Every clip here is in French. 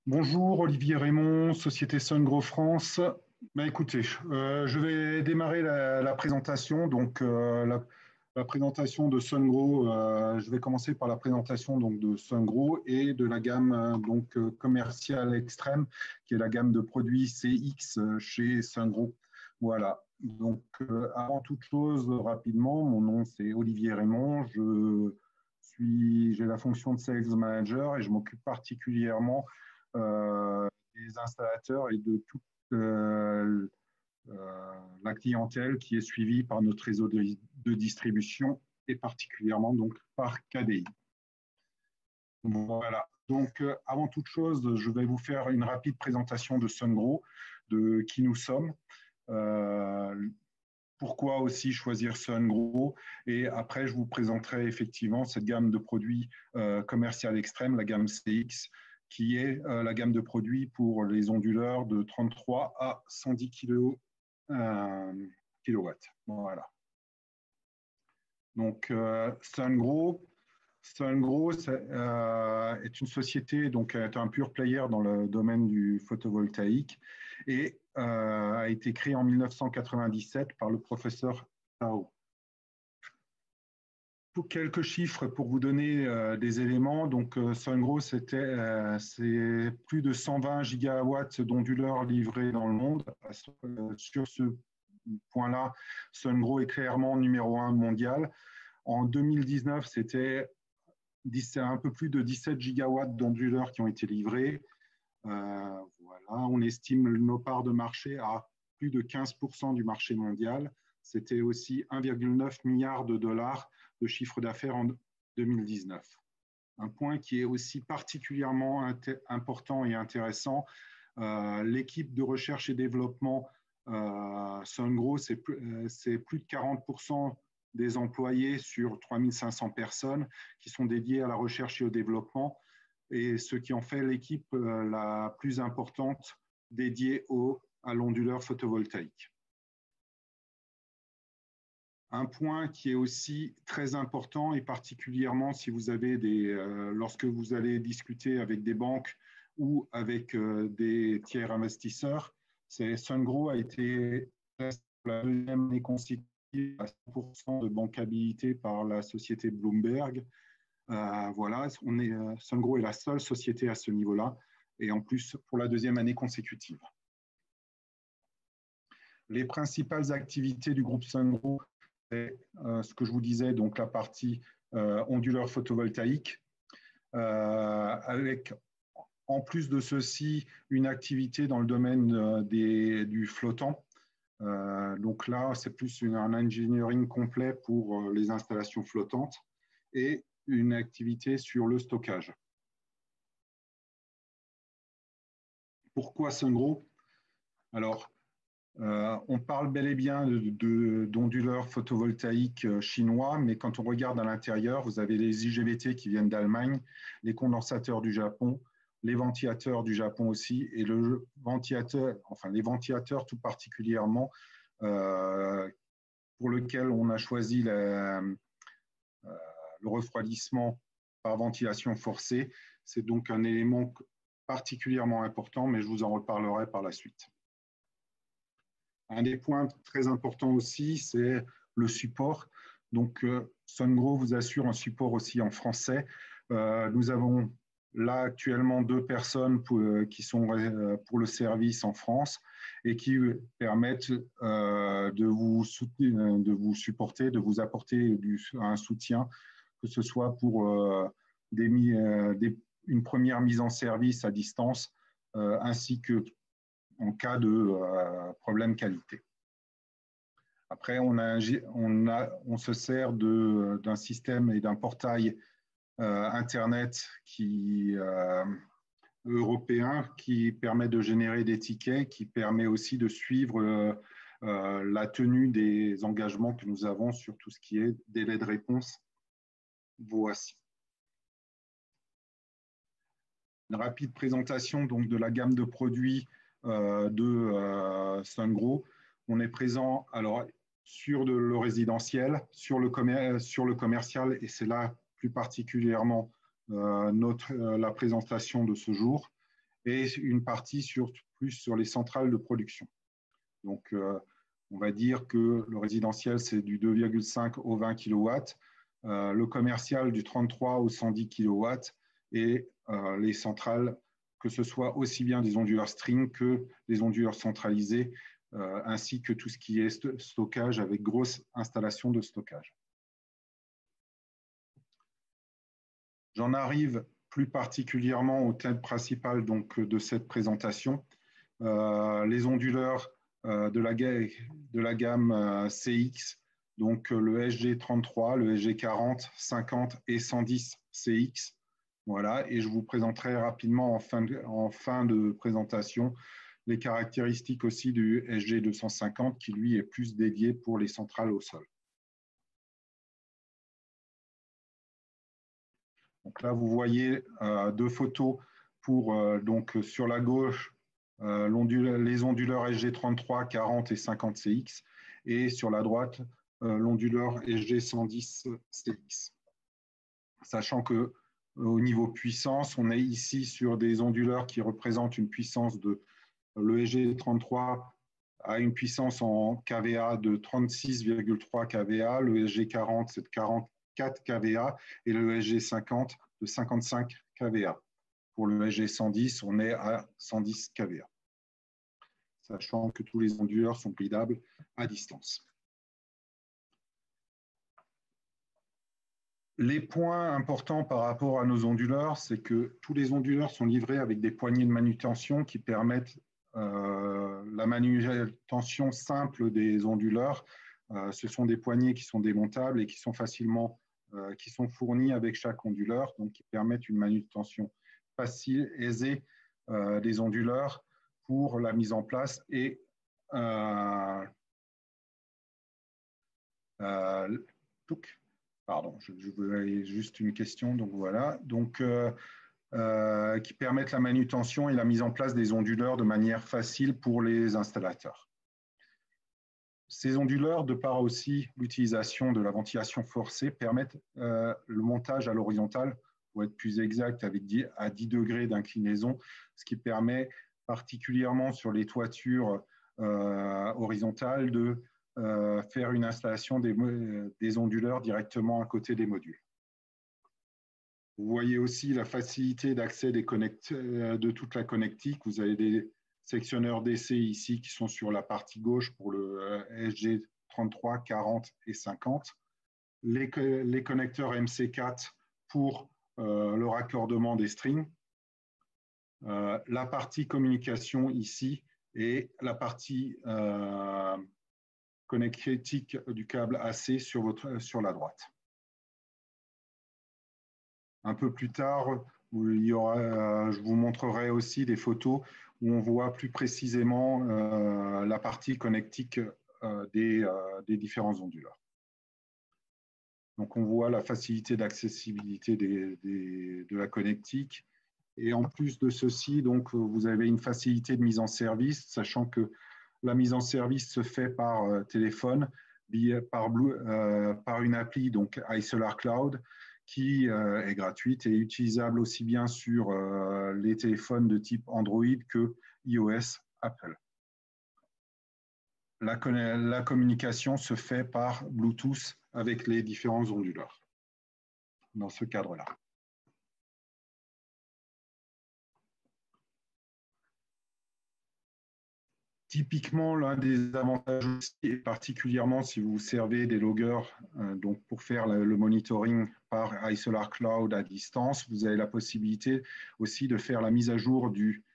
Bonjour, Olivier Raymond, Société Sungro France. Écoutez, je vais démarrer la présentation. La présentation de Sungro, je vais commencer par la présentation de Sungro et de la gamme commerciale extrême, qui est la gamme de produits CX chez Sungro. Voilà. Avant toute chose, rapidement, mon nom c'est Olivier Raymond. J'ai la fonction de Sales Manager et je m'occupe particulièrement des installateurs et de toute la clientèle qui est suivie par notre réseau de distribution et particulièrement donc par KDI. Voilà. Avant toute chose, je vais vous faire une rapide présentation de Sungro, de qui nous sommes. Pourquoi aussi choisir Sungro, et après je vous présenterai effectivement cette gamme de produits commercial extrême, la gamme CX, qui est la gamme de produits pour les onduleurs de 33 à 110 kW. Voilà. Sungro est une société, donc est un pure player dans le domaine du photovoltaïque et a été créé en 1997 par le professeur Tao. Pour quelques chiffres pour vous donner des éléments, Sungro, c'est plus de 120 gigawatts d'onduleurs livrés dans le monde. Sur ce point-là, Sungro est clairement numéro un mondial. En 2019, c'était un peu plus de 17 gigawatts d'onduleurs qui ont été livrés. Voilà, on estime nos parts de marché à plus de 15% du marché mondial. C'était aussi 1,9 milliard de dollars de chiffre d'affaires en 2019. Un point qui est aussi particulièrement important et intéressant, l'équipe de recherche et développement Sungro, c'est plus de 40% des employés sur 3500 personnes qui sont dédiés à la recherche et au développement, et ce qui en fait l'équipe la plus importante dédiée à l'onduleur photovoltaïque. Un point qui est aussi très important, et particulièrement si vous avez lorsque vous allez discuter avec des banques ou avec des tiers investisseurs, c'est Sungro a été la deuxième année constituée à 100% de bancabilité par la société Bloomberg. Voilà, Sungro est la seule société à ce niveau-là, et en plus pour la deuxième année consécutive. Les principales activités du groupe Sungro, c'est ce que je vous disais, donc la partie onduleur photovoltaïque, avec en plus de ceci une activité dans le domaine du flottant. Donc là, c'est plus un engineering complet pour les installations flottantes et une activité sur le stockage. Pourquoi Sungro? Alors, on parle bel et bien d'onduleurs photovoltaïques chinois, mais quand on regarde à l'intérieur, vous avez les IGBT qui viennent d'Allemagne, les condensateurs du Japon, les ventilateurs du Japon aussi, et les ventilateurs tout particulièrement, pour lequel on a choisi le refroidissement par ventilation forcée. C'est donc un élément particulièrement important, mais je vous en reparlerai par la suite. Un des points très importants aussi, c'est le support. Donc, Sungro vous assure un support aussi en français. Nous avons là actuellement 2 personnes qui sont pour le service en France et qui permettent de vous soutenir, de vous supporter, de vous apporter un soutien, que ce soit pour une première mise en service à distance, ainsi que en cas de problème qualité. Après, on se sert d'un système et d'un portail Internet européen qui permet de générer des tickets, qui permet aussi de suivre la tenue des engagements que nous avons sur tout ce qui est délai de réponse. Voici. Une rapide présentation donc, de la gamme de produits de Sungro. On est présent alors, sur le résidentiel, sur le commercial, et c'est là plus particulièrement la présentation de ce jour, et une partie plus sur les centrales de production. Donc, on va dire que le résidentiel, c'est du 2,5 au 20 kW, le commercial du 33 au 110 kW, et les centrales, que ce soit aussi bien des onduleurs string que des onduleurs centralisés, ainsi que tout ce qui est stockage avec grosse installation de stockage. J'en arrive plus particulièrement au thème principal donc, de cette présentation, les onduleurs de la gamme CX, donc le SG33, le SG40, 50 et 110 CX. Voilà, et je vous présenterai rapidement en fin de présentation les caractéristiques aussi du SG250 qui lui est plus dédié pour les centrales au sol. Donc là, vous voyez deux photos pour, donc sur la gauche, les onduleurs SG33, 40 et 50 CX, et sur la droite, l'onduleur SG110 CX. Sachant que au niveau puissance, on est ici sur des onduleurs qui représentent une puissance de le SG33 a une puissance en kVA de 36,3 kVA, le SG40 c'est de 44 kVA et le SG50 de 55 kVA. Pour le SG110, on est à 110 kVA, sachant que tous les onduleurs sont bridables à distance. Les points importants par rapport à nos onduleurs, c'est que tous les onduleurs sont livrés avec des poignées de manutention qui permettent la manutention simple des onduleurs. Ce sont des poignées qui sont démontables et qui sont qui sont fournies avec chaque onduleur, donc qui permettent une manutention facile, aisée des onduleurs pour la mise en place et pardon, je veux juste une question, donc voilà. Donc, qui permettent la manutention et la mise en place des onduleurs de manière facile pour les installateurs. Ces onduleurs, de par aussi l'utilisation de la ventilation forcée, permettent le montage à l'horizontale, pour être plus exact, à 10 degrés d'inclinaison, ce qui permet particulièrement sur les toitures horizontales de faire une installation des onduleurs directement à côté des modules. Vous voyez aussi la facilité d'accès de toute la connectique. Vous avez des sectionneurs d'essai ici qui sont sur la partie gauche pour le SG33, 40 et 50. Les connecteurs MC4 pour le raccordement des strings. La partie communication ici et la partie connectique du câble AC sur la droite. Un peu plus tard, je vous montrerai aussi des photos où on voit plus précisément la partie connectique des différents onduleurs. Donc, on voit la facilité d'accessibilité de la connectique. Et en plus de ceci, donc, vous avez une facilité de mise en service, sachant que la mise en service se fait par téléphone, par une appli, donc iSolar Cloud, qui est gratuite et utilisable aussi bien sur les téléphones de type Android que iOS Apple. La communication se fait par Bluetooth avec les différents onduleurs dans ce cadre-là. Typiquement, l'un des avantages aussi, et particulièrement si vous servez des loggers donc pour faire le monitoring par iSolar Cloud à distance, vous avez la possibilité aussi de faire la mise à jour du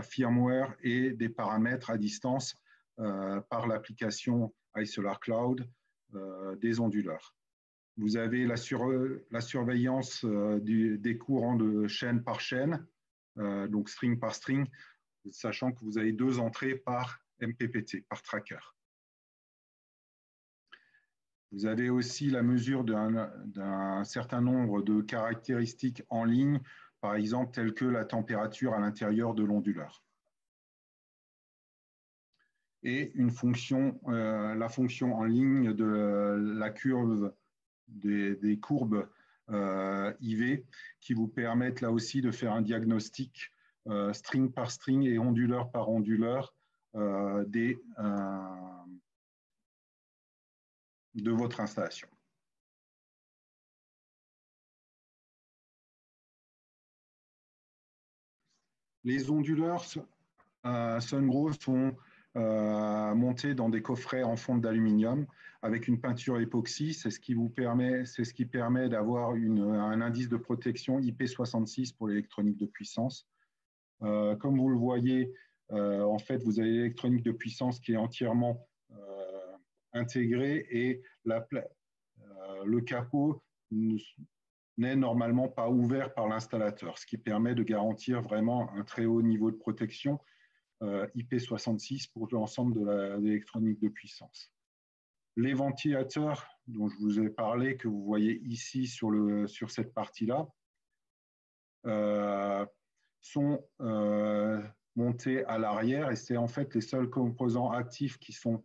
firmware et des paramètres à distance par l'application iSolar Cloud des onduleurs. Vous avez la surveillance des courants de chaîne par chaîne, donc string par string, sachant que vous avez 2 entrées par MPPT, par tracker. Vous avez aussi la mesure d'un certain nombre de caractéristiques en ligne, par exemple telles que la température à l'intérieur de l'onduleur. Et une fonction, la fonction en ligne de la curve des courbes IV qui vous permettent là aussi de faire un diagnostic string par string et onduleur par onduleur de votre installation. Les onduleurs Sungrow sont montés dans des coffrets en fonte d'aluminium avec une peinture époxy. C'est ce qui permet d'avoir un indice de protection IP66 pour l'électronique de puissance. Comme vous le voyez, en fait, vous avez l'électronique de puissance qui est entièrement intégrée et le capot n'est normalement pas ouvert par l'installateur, ce qui permet de garantir vraiment un très haut niveau de protection IP66 pour l'ensemble de l'électronique de puissance. Les ventilateurs dont je vous ai parlé, que vous voyez ici sur cette partie-là, sont montés à l'arrière et c'est en fait les seuls composants actifs qui sont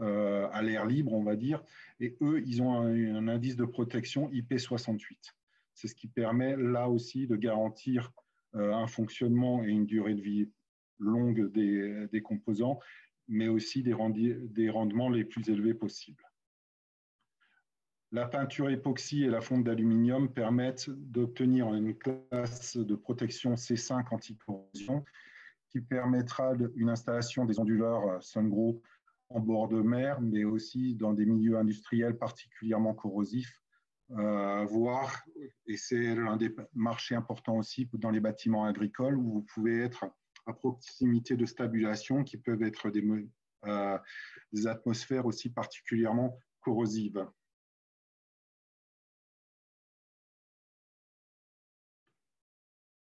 à l'air libre, on va dire, et eux, ils ont un indice de protection IP68. C'est ce qui permet là aussi de garantir un fonctionnement et une durée de vie longue des composants, mais aussi des rendements les plus élevés possibles. La peinture époxy et la fonte d'aluminium permettent d'obtenir une classe de protection C5 anti-corrosion qui permettra une installation des onduleurs Sungrow en bord de mer, mais aussi dans des milieux industriels particulièrement corrosifs, voire, et c'est l'un des marchés importants aussi dans les bâtiments agricoles, où vous pouvez être à proximité de stabulation qui peuvent être des atmosphères aussi particulièrement corrosives.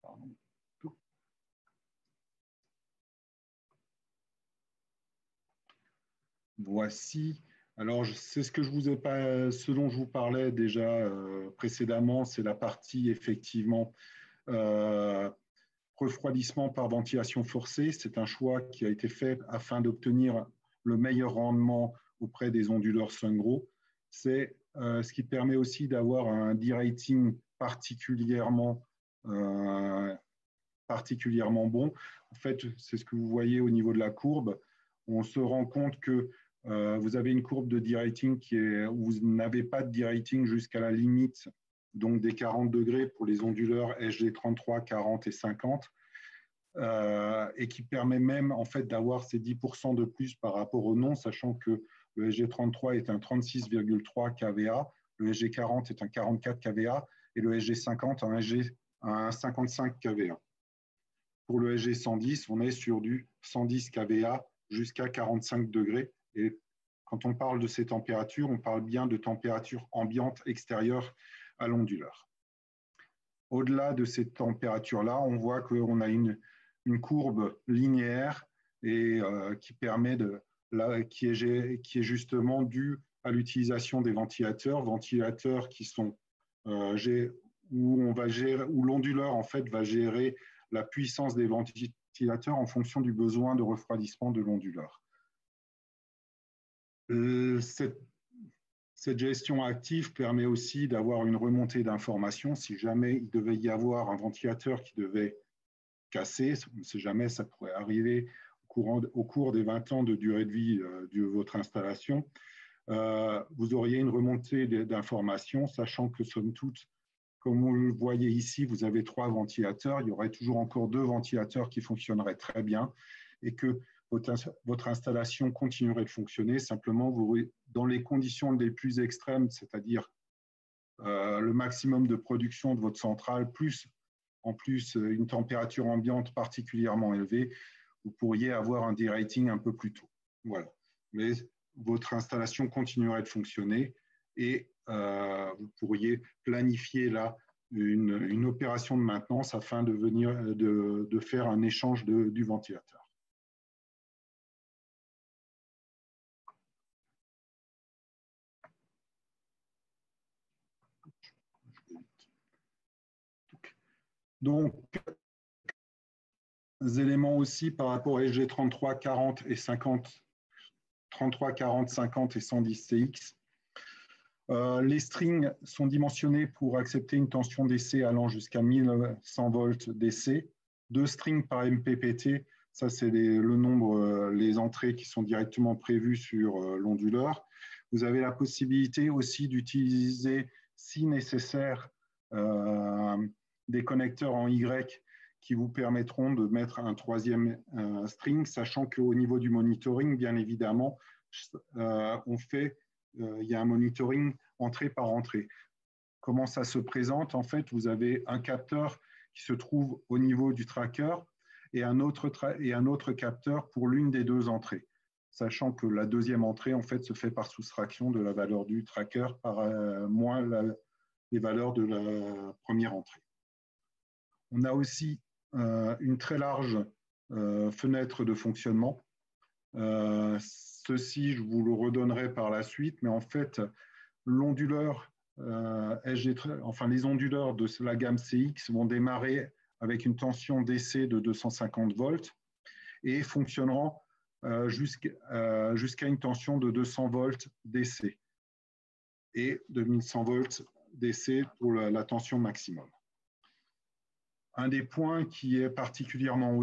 Pardon. Voici, alors c'est ce dont je vous parlais déjà précédemment, c'est la partie effectivement refroidissement par ventilation forcée. C'est un choix qui a été fait afin d'obtenir le meilleur rendement auprès des onduleurs Sungrow. C'est ce qui permet aussi d'avoir un derating particulièrement bon. En fait, c'est ce que vous voyez au niveau de la courbe. On se rend compte que vous avez une courbe de derating où vous n'avez pas de derating jusqu'à la limite donc des 40 degrés pour les onduleurs SG33, 40 et 50, et qui permet même en fait d'avoir ces 10% de plus par rapport au non, sachant que le SG33 est un 36,3 kVA, le SG40 est un 44 kVA et le SG50 un 55 kVA. Pour le SG110, on est sur du 110 kVA jusqu'à 45 degrés. Et quand on parle de ces températures, on parle bien de température ambiante extérieure à l'onduleur. Au-delà de ces températures-là, on voit qu'on a une courbe linéaire et qui est justement due à l'utilisation des ventilateurs qui sont où l'onduleur en fait va gérer la puissance des ventilateurs en fonction du besoin de refroidissement de l'onduleur. Cette gestion active permet aussi d'avoir une remontée d'informations. Si jamais il devait y avoir un ventilateur qui devait casser, on ne sait jamais, ça pourrait arriver au cours des 20 ans de durée de vie de votre installation, vous auriez une remontée d'informations, sachant que somme toute, comme vous le voyez ici, vous avez 3 ventilateurs, il y aurait toujours encore 2 ventilateurs qui fonctionneraient très bien et que votre installation continuerait de fonctionner. Simplement, dans les conditions les plus extrêmes, c'est-à-dire le maximum de production de votre centrale, plus en plus une température ambiante particulièrement élevée, vous pourriez avoir un derating un peu plus tôt. Voilà. Mais votre installation continuerait de fonctionner et vous pourriez planifier là une opération de maintenance afin de faire un échange du ventilateur. Donc, des éléments aussi par rapport à SG33, 40 et 50, 33, 40, 50 et 110 CX. Les strings sont dimensionnés pour accepter une tension d'essai allant jusqu'à 1100 volts d'essai. 2 strings par MPPT. Ça, c'est le nombre, les entrées qui sont directement prévues sur l'onduleur. Vous avez la possibilité aussi d'utiliser, si nécessaire, des connecteurs en Y qui vous permettront de mettre un troisième string, sachant qu'au niveau du monitoring, bien évidemment, il y a un monitoring entrée par entrée. Comment ça se présente? En fait, vous avez un capteur qui se trouve au niveau du tracker et un autre capteur pour l'une des deux entrées, sachant que la deuxième entrée, en fait, se fait par soustraction de la valeur du tracker par moins les valeurs de la première entrée. On a aussi une très large fenêtre de fonctionnement. Ceci, je vous le redonnerai par la suite, mais en fait, l'onduleur les onduleurs de la gamme CX vont démarrer avec une tension DC de 250 volts et fonctionneront jusqu'à une tension de 200 volts DC et de 1100 volts DC pour la tension maximum. Un des points qui est particulièrement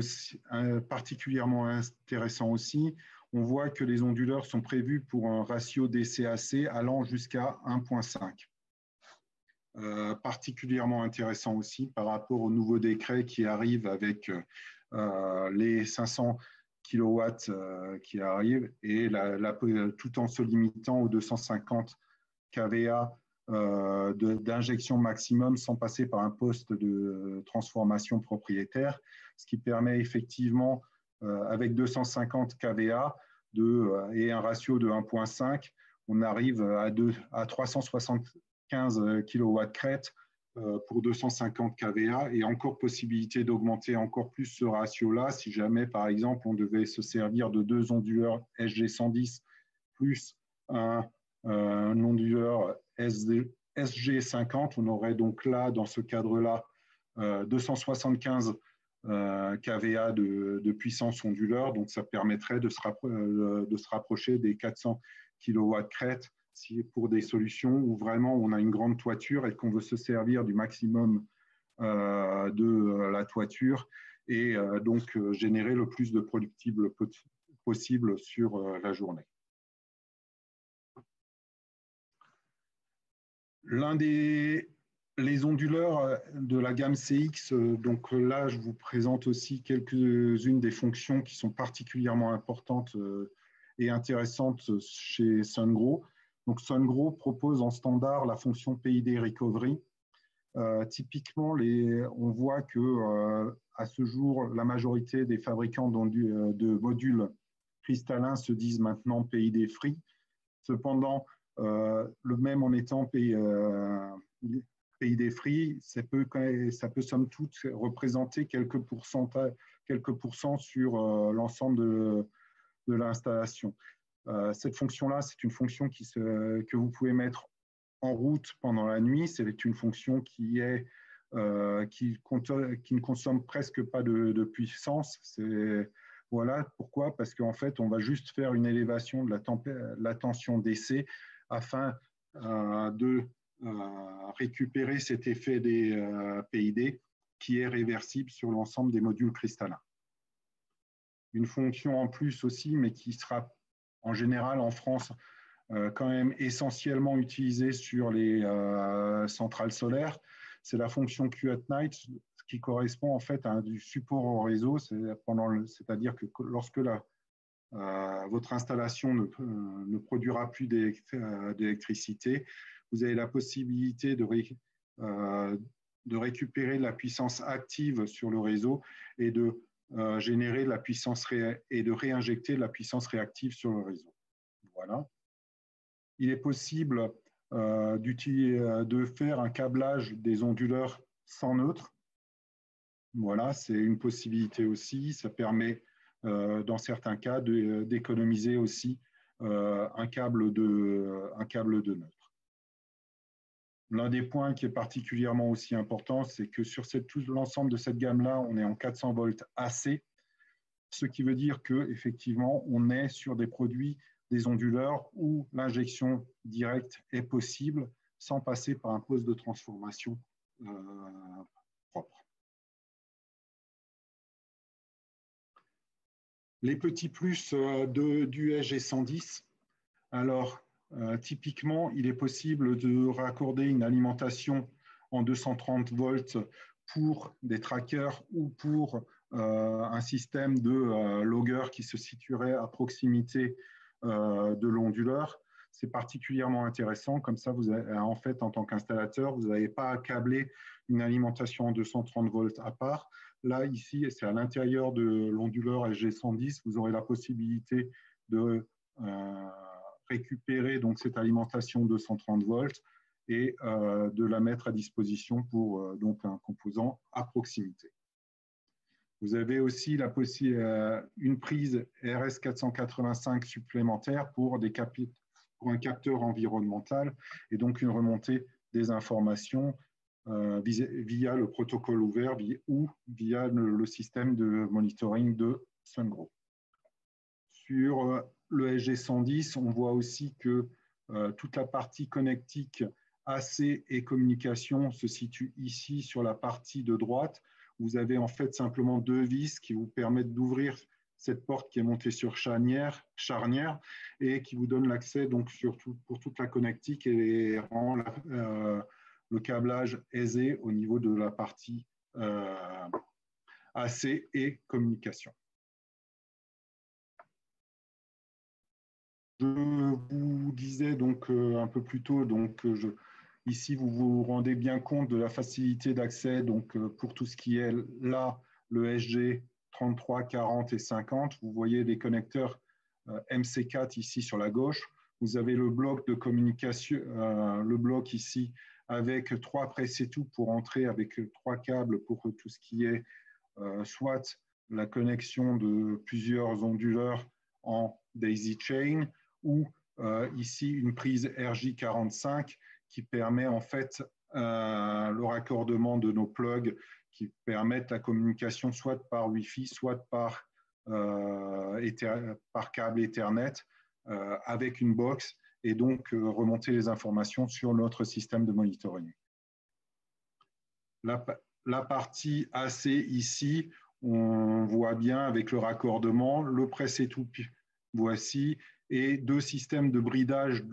intéressant aussi, on voit que les onduleurs sont prévus pour un ratio DC-AC allant jusqu'à 1,5. Particulièrement intéressant aussi par rapport au nouveau décret qui arrive avec les 500 kilowatts qui arrivent et tout en se limitant aux 250 kVA d'injection maximum sans passer par un poste de transformation propriétaire, ce qui permet effectivement, avec 250 kVA et un ratio de 1,5, on arrive à 375 kW crête pour 250 kVA et encore possibilité d'augmenter encore plus ce ratio-là si jamais, par exemple, on devait se servir de 2 onduleurs SG110 plus un onduleur SG50. On aurait donc là, dans ce cadre-là, 275 kVA de puissance onduleur. Donc, ça permettrait de se rapprocher des 400 kW crête pour des solutions où vraiment on a une grande toiture et qu'on veut se servir du maximum de la toiture et donc générer le plus de productible possible sur la journée. Les onduleurs de la gamme CX, donc là, je vous présente aussi quelques-unes des fonctions qui sont particulièrement importantes et intéressantes chez Sungrow. Donc, Sungrow propose en standard la fonction PID Recovery. Typiquement, on voit que à ce jour, la majorité des fabricants de modules cristallins se disent maintenant PID Free. Cependant, le même en étant PID free, ça peut somme toute représenter quelques pourcents sur l'ensemble de l'installation. Cette fonction-là, c'est une fonction que vous pouvez mettre en route pendant la nuit. C'est une fonction qui ne consomme presque pas de puissance. Voilà pourquoi, parce qu'en fait, on va juste faire une élévation de la tension DC afin de récupérer cet effet des PID qui est réversible sur l'ensemble des modules cristallins. Une fonction en plus aussi, mais qui sera en général en France quand même essentiellement utilisée sur les centrales solaires, c'est la fonction Q at night, qui correspond en fait à du support au réseau, c'est-à-dire que lorsque votre installation ne produira plus d'électricité, vous avez la possibilité de récupérer de la puissance active sur le réseau et de générer de la puissance et de réinjecter de la puissance réactive sur le réseau. Voilà. Il est possible de faire un câblage des onduleurs sans neutre. Voilà, c'est une possibilité aussi. Ça permet dans certains cas d'économiser aussi un câble de neutre. L'un des points qui est particulièrement aussi important, c'est que sur tout l'ensemble de cette gamme-là, on est en 400 volts AC, ce qui veut dire qu'effectivement, on est sur des produits, des onduleurs où l'injection directe est possible sans passer par un poste de transformation propre. Les petits plus du SG110. Alors, typiquement, il est possible de raccorder une alimentation en 230 volts pour des trackers ou pour un système de logger qui se situerait à proximité de l'onduleur. C'est particulièrement intéressant. Comme ça, vous avez, en fait, en tant qu'installateur, vous n'avez pas à câbler une alimentation en 230 volts à part. Là, ici, c'est à l'intérieur de l'onduleur SG110. Vous aurez la possibilité de récupérer donc cette alimentation 230 volts et de la mettre à disposition pour donc un composant à proximité. Vous avez aussi une prise RS485 supplémentaire pour un capteur environnemental et donc une remontée des informations via le protocole ouvert ou via le système de monitoring de SunGrow. Sur le SG110, on voit aussi que toute la partie connectique AC et communication se situe ici sur la partie de droite. Vous avez en fait simplement deux vis qui vous permettent d'ouvrir cette porte qui est montée sur charnière et qui vous donne l'accès donc pour toute la connectique et rend le câblage aisé au niveau de la partie AC et communication. Je vous disais donc un peu plus tôt, ici vous vous rendez bien compte de la facilité d'accès pour tout ce qui est là, le SG 33, 40 et 50. Vous voyez des connecteurs MC4 ici sur la gauche. Vous avez le bloc de communication, le bloc ici avec 3 presses et tout pour entrer avec 3 câbles pour tout ce qui est soit la connexion de plusieurs onduleurs en daisy chain ou ici une prise RJ45 qui permet en fait le raccordement de nos plugs qui permettent la communication soit par Wi-Fi, soit par câble Ethernet avec une box et donc remonter les informations sur notre système de monitoring. La partie AC ici, on voit bien avec le raccordement, le press et tout, voici, et 2 systèmes de bridage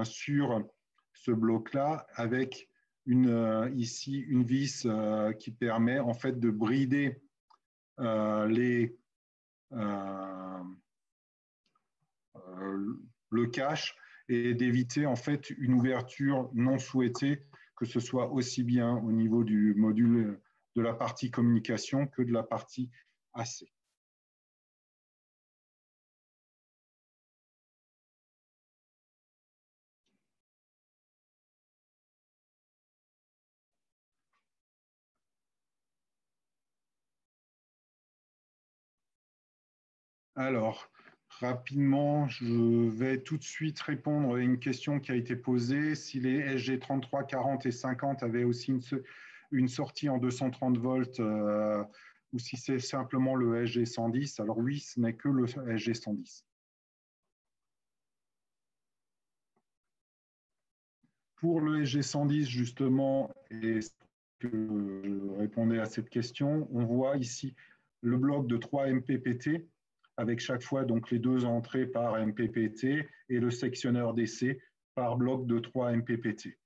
sur ce bloc-là avec ici une vis qui permet en fait de brider le cache et d'éviter en fait une ouverture non souhaitée, que ce soit aussi bien au niveau du module de la partie communication que de la partie AC. Alors, rapidement, je vais tout de suite répondre à une question qui a été posée. Si les SG 33, 40 et 50 avaient aussi une sortie en 230 volts ou si c'est simplement le SG 110, alors oui, ce n'est que le SG 110. Pour le SG 110, justement, et que je répondais à cette question, on voit ici le bloc de 3 MPPT avec chaque fois donc les 2 entrées par MPPT et le sectionneur DC par bloc de 3 MPPT.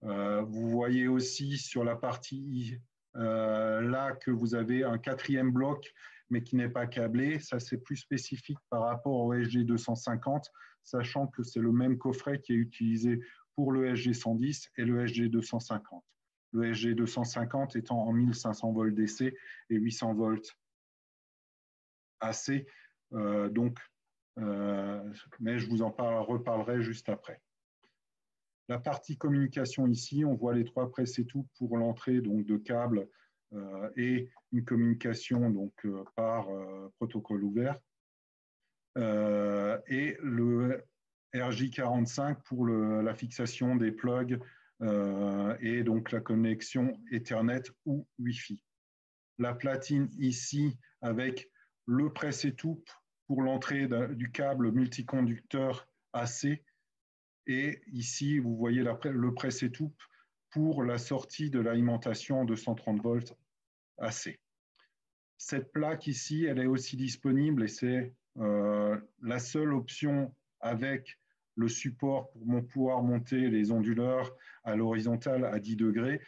Vous voyez aussi sur la partie là que vous avez un 4e bloc mais qui n'est pas câblé. Ça, c'est plus spécifique par rapport au SG250, sachant que c'est le même coffret qui est utilisé pour le SG110 et le SG250. Le SG250 étant en 1500 volts DC et 800 volts AC. Mais je vous en reparlerai juste après. La partie communication ici, on voit les 3 presses et tout pour l'entrée de câbles et une communication par protocole ouvert. Et le RJ45 pour la fixation des plugs et donc la connexion Ethernet ou Wi-Fi. La platine ici avec le press et tout pour l'entrée du câble multiconducteur AC. Et ici, vous voyez le press et tout pour la sortie de l'alimentation en 230 volts AC. Cette plaque ici, elle est aussi disponible et c'est la seule option avec le support pour pouvoir monter les onduleurs à l'horizontale à 10 degrés,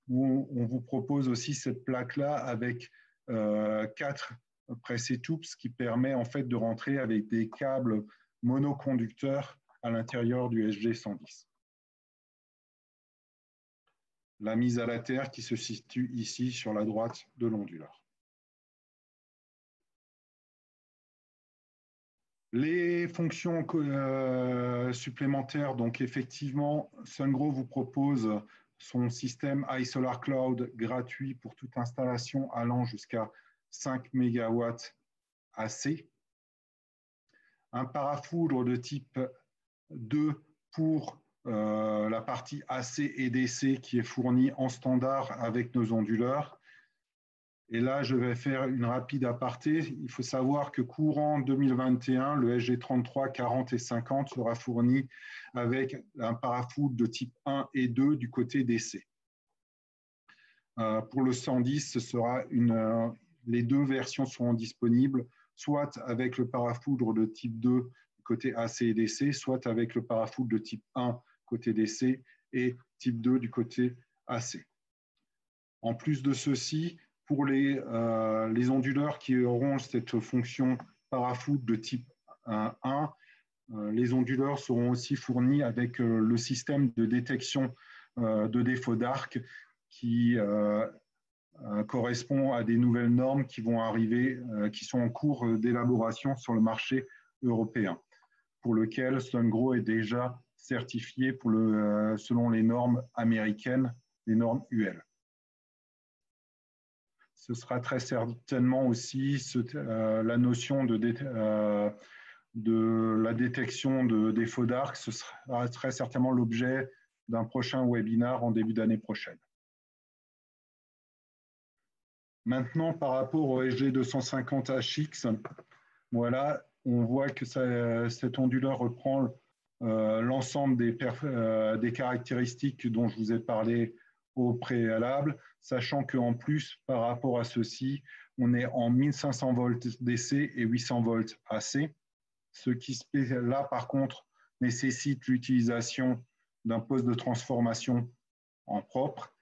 où on vous propose aussi cette plaque-là avec 4 press-et-toups, ce qui permet en fait de rentrer avec des câbles monoconducteurs à l'intérieur du SG110. La mise à la terre qui se situe ici sur la droite de l'onduleur. Les fonctions supplémentaires, donc effectivement, Sungrow vous propose son système iSolar Cloud gratuit pour toute installation allant jusqu'à 5 MW AC. Un parafoudre de type 2 pour la partie AC et DC qui est fournie en standard avec nos onduleurs. Et là, je vais faire une rapide aparté. Il faut savoir que courant 2021, le SG33, 40 et 50 sera fourni avec un parafoudre de type 1 et 2 du côté DC. Pour le 110, ce sera les deux versions seront disponibles, soit avec le parafoudre de type 2 côté AC et DC, soit avec le parafoudre de type 1 côté DC et type 2 du côté AC. En plus de ceci, pour les onduleurs qui auront cette fonction parafoudre de type 1, les onduleurs seront aussi fournis avec le système de détection de défauts d'arc qui correspond à des nouvelles normes qui vont arriver, qui sont en cours d'élaboration sur le marché européen, pour lequel Sungrow est déjà certifié selon les normes américaines, les normes UL. Ce sera très certainement aussi la notion de la détection de défauts d'arc. Ce sera très certainement l'objet d'un prochain webinaire en début d'année prochaine. Maintenant, par rapport au SG250HX, voilà, on voit que cet onduleur reprend l'ensemble des caractéristiques dont je vous ai parlé au préalable, sachant qu'en plus, par rapport à ceci, on est en 1500 volts DC et 800 volts AC, ce qui là, par contre, nécessite l'utilisation d'un poste de transformation en propre.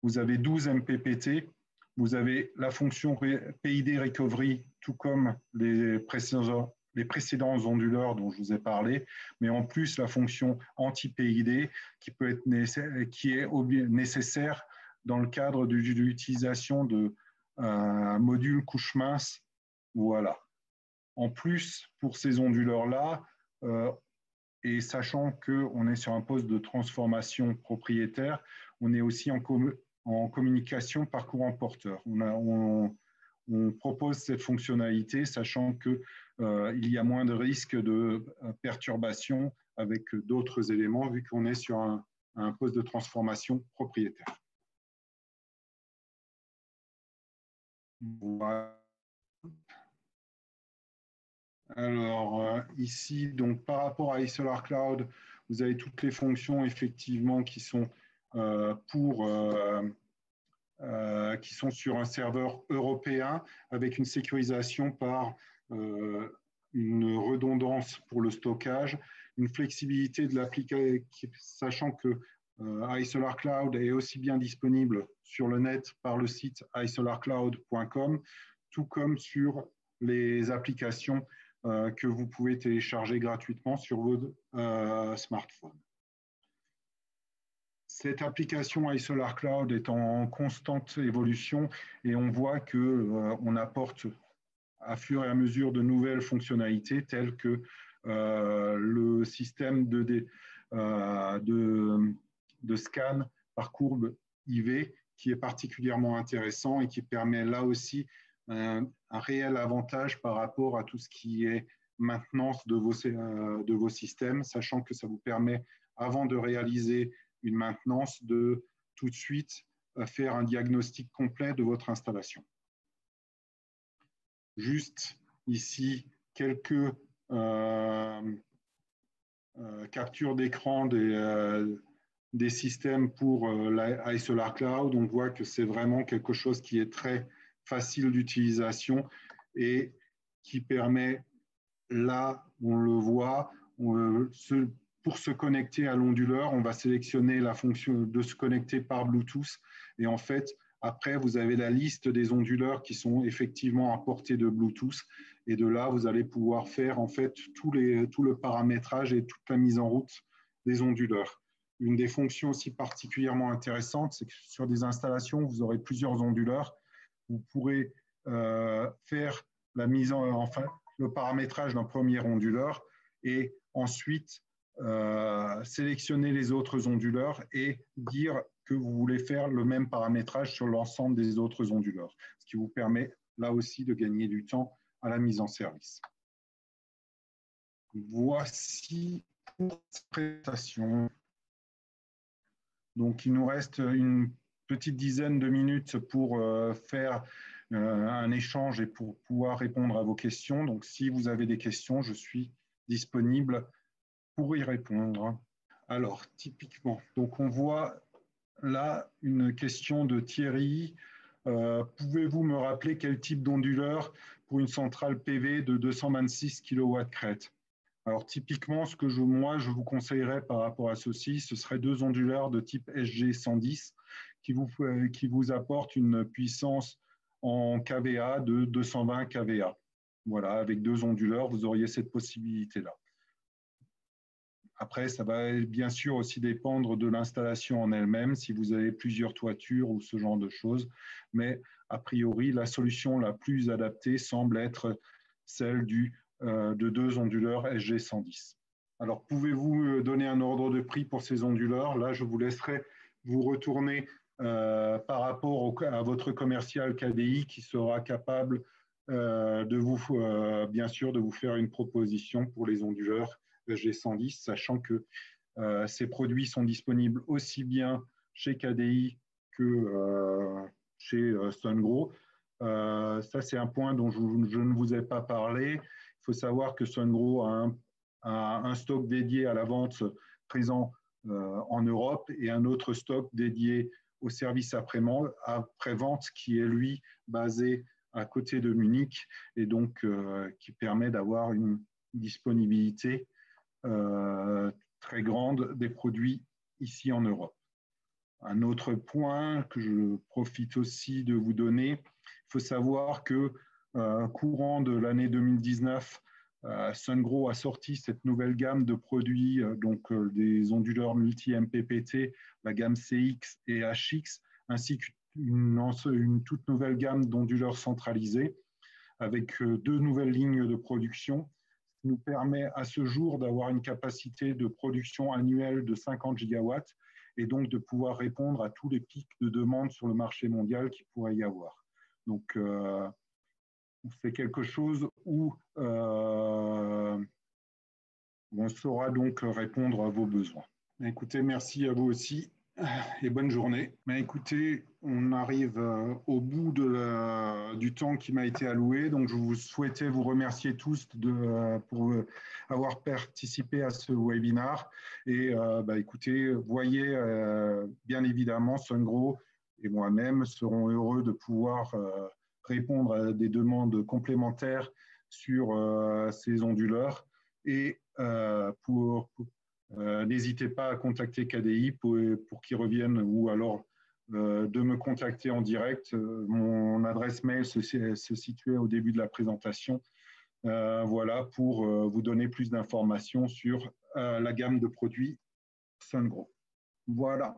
Vous avez 12 MPPT, vous avez la fonction PID Recovery, tout comme les précédents onduleurs dont je vous ai parlé, mais en plus la fonction anti-PID qui est nécessaire dans le cadre de l'utilisation de modules couche mince. Voilà. En plus, pour ces onduleurs-là, et sachant qu'on est sur un poste de transformation propriétaire, on est aussi en communication par courant porteur. On propose cette fonctionnalité, sachant qu'il y a moins de risques de perturbation avec d'autres éléments, vu qu'on est sur un poste de transformation propriétaire. Voilà. Alors, ici, donc, par rapport à iSolar Cloud, vous avez toutes les fonctions, effectivement, qui sont qui sont sur un serveur européen avec une sécurisation par une redondance pour le stockage, une flexibilité de l'application, sachant que iSolar Cloud est aussi bien disponible sur le net par le site isolarcloud.com, tout comme sur les applications que vous pouvez télécharger gratuitement sur vos smartphones. Cette application iSolar Cloud est en constante évolution et on voit qu'on apporte à fur et à mesure de nouvelles fonctionnalités telles que le système de scan par courbe IV qui est particulièrement intéressant et qui permet là aussi un réel avantage par rapport à tout ce qui est maintenance de vos systèmes, sachant que ça vous permet, avant de réaliser une maintenance, de tout de suite faire un diagnostic complet de votre installation. Juste ici, quelques captures d'écran des systèmes pour l'iSolar Cloud. On voit que c'est vraiment quelque chose qui est très facile d'utilisation et qui permet, là, on le voit, pour se connecter à l'onduleur, on va sélectionner la fonction de se connecter par Bluetooth. Et en fait, après, vous avez la liste des onduleurs qui sont effectivement à portée de Bluetooth. Et de là, vous allez pouvoir faire en fait tout le paramétrage et toute la mise en route des onduleurs. Une des fonctions aussi particulièrement intéressantes, c'est que sur des installations, vous aurez plusieurs onduleurs. Vous pourrez faire la mise enfin, le paramétrage d'un premier onduleur et ensuite sélectionner les autres onduleurs et dire que vous voulez faire le même paramétrage sur l'ensemble des autres onduleurs, ce qui vous permet là aussi de gagner du temps à la mise en service. Voici pour cette présentation. Donc, il nous reste une petite dizaine de minutes pour faire un échange et pour pouvoir répondre à vos questions. Donc, si vous avez des questions, je suis disponible pour y répondre. Alors, typiquement, donc on voit là une question de Thierry. Pouvez-vous me rappeler quel type d'onduleur pour une centrale PV de 226 kW crête? Alors, typiquement, ce que moi, je vous conseillerais par rapport à ceci, ce serait deux onduleurs de type SG110 qui vous apportent une puissance en kVA de 220 kVA. Voilà, avec deux onduleurs, vous auriez cette possibilité-là. Après, ça va bien sûr aussi dépendre de l'installation en elle-même, si vous avez plusieurs toitures ou ce genre de choses. Mais a priori, la solution la plus adaptée semble être celle de deux onduleurs SG110. Alors, pouvez-vous donner un ordre de prix pour ces onduleurs? Là, je vous laisserai vous retourner par rapport à votre commercial KDI qui sera capable bien sûr, de vous faire une proposition pour les onduleurs SG110, sachant que ces produits sont disponibles aussi bien chez KDI que chez Sungrow. Ça, c'est un point dont je ne vous ai pas parlé. Il faut savoir que Sungrow a un stock dédié à la vente présent en Europe et un autre stock dédié au service après-vente qui est, lui, basé à côté de Munich et donc qui permet d'avoir une disponibilité très grande des produits ici en Europe. Un autre point que je profite aussi de vous donner, il faut savoir que courant de l'année 2019, Sungrow a sorti cette nouvelle gamme de produits, donc des onduleurs multi-MPPT, la gamme CX et HX, ainsi qu'une toute nouvelle gamme d'onduleurs centralisés, avec deux nouvelles lignes de production, ce qui nous permet à ce jour d'avoir une capacité de production annuelle de 50 gigawatts et donc de pouvoir répondre à tous les pics de demande sur le marché mondial qu'il pourrait y avoir. Donc, c'est quelque chose où on saura donc répondre à vos besoins. Écoutez, merci à vous aussi et bonne journée. Écoutez, on arrive au bout du temps qui m'a été alloué, donc je vous souhaitais vous remercier tous pour avoir participé à ce webinaire. Et écoutez, voyez, bien évidemment, Sungrow et moi-même serons heureux de pouvoir répondre à des demandes complémentaires sur ces onduleurs et n'hésitez pas à contacter KDI pour qu'ils reviennent ou alors de me contacter en direct. Mon adresse mail se situait au début de la présentation. Voilà, pour vous donner plus d'informations sur la gamme de produits Sungrow. Voilà.